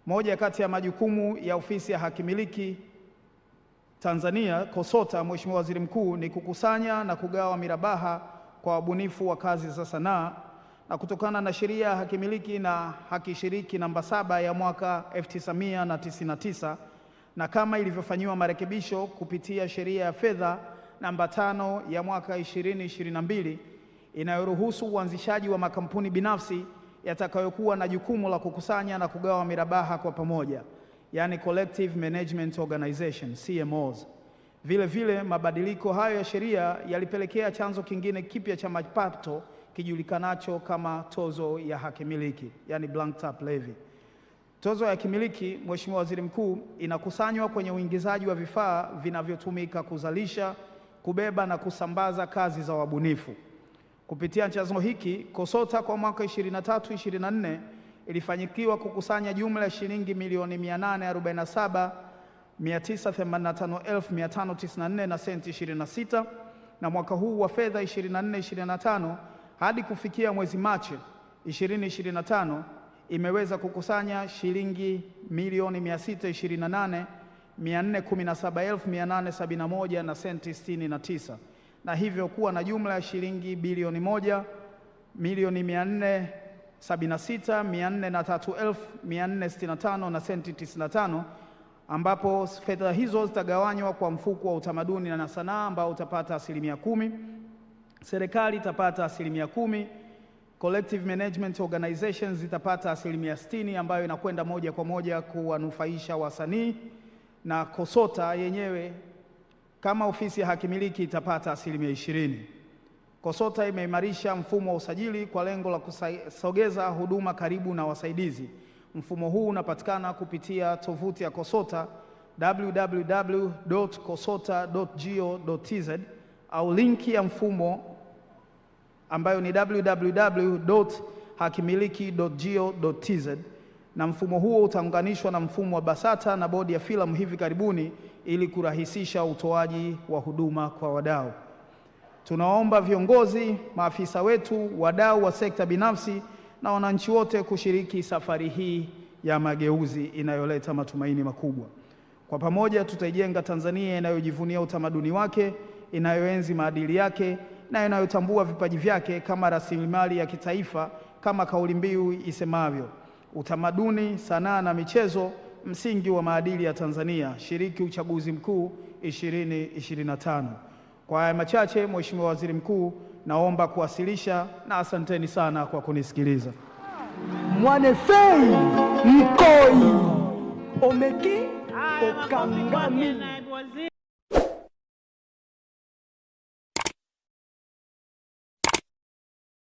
Moja kati ya majukumu ya Ofisi ya Hakimiliki Tanzania KOSOTA, Mheshimiwa Waziri Mkuu, ni kukusanya na kugawa mirabaha kwa wabunifu wa kazi za sanaa, na kutokana na Sheria ya Hakimiliki na Haki Shiriki namba 7 ya mwaka 1999 na kama ilivyofanyiwa marekebisho kupitia Sheria ya Fedha namba 5 ya mwaka 2022 inayoruhusu uanzishaji wa makampuni binafsi yatakayokuwa na jukumu la kukusanya na kugawa mirabaha kwa pamoja, yani Collective Management Organization CMOs. Vile vile mabadiliko hayo ya sheria yalipelekea chanzo kingine kipya cha mapato kijulikanacho kama tozo ya hakimiliki, yani blank tap levy. Tozo ya hakimiliki, Mheshimiwa Waziri Mkuu, inakusanywa kwenye uingizaji wa vifaa vinavyotumika kuzalisha, kubeba na kusambaza kazi za wabunifu. Kupitia chanzo hiki, KOSOTA kwa mwaka 23-24 ilifanikiwa kukusanya jumla ya shilingi milioni 847,985,594 na senti 26, na mwaka huu wa fedha 24-25 hadi kufikia mwezi Machi 2025 imeweza kukusanya shilingi milioni 628,417,871 na senti 69, na hivyo kuwa na jumla ya shilingi bilioni 1,476,403,465 na senti 95, ambapo fedha hizo zitagawanywa kwa mfuko wa utamaduni na sanaa ambao utapata 10%, serikali itapata 10%, Collective Management Organizations zitapata 60% ambayo inakwenda moja kwa moja kuwanufaisha wasanii, na KOSOTA yenyewe kama ofisi ya hakimiliki itapata 20%. KOSOTA imeimarisha mfumo wa usajili kwa lengo la kusogeza huduma karibu na wasaidizi. Mfumo huu unapatikana kupitia tovuti ya KOSOTA www.kosota.go.tz au linki ya mfumo ambayo ni www.hakimiliki.go.tz, na mfumo huo utaunganishwa na mfumo wa BASATA na Bodi ya Filamu hivi karibuni ili kurahisisha utoaji wa huduma kwa wadau. Tunaomba viongozi, maafisa wetu, wadau wa sekta binafsi na wananchi wote kushiriki safari hii ya mageuzi inayoleta matumaini makubwa. Kwa pamoja tutaijenga Tanzania inayojivunia utamaduni wake, inayoenzi maadili yake na inayotambua vipaji vyake kama rasilimali ya kitaifa, kama kauli mbiu isemavyo: utamaduni, sanaa na michezo, msingi wa maadili ya Tanzania. Shiriki uchaguzi mkuu 2025. Kwa haya machache, Mheshimiwa Waziri Mkuu, naomba kuwasilisha, na asanteni sana kwa kunisikiliza. Mwanefei Mkoi Omeki Okangami.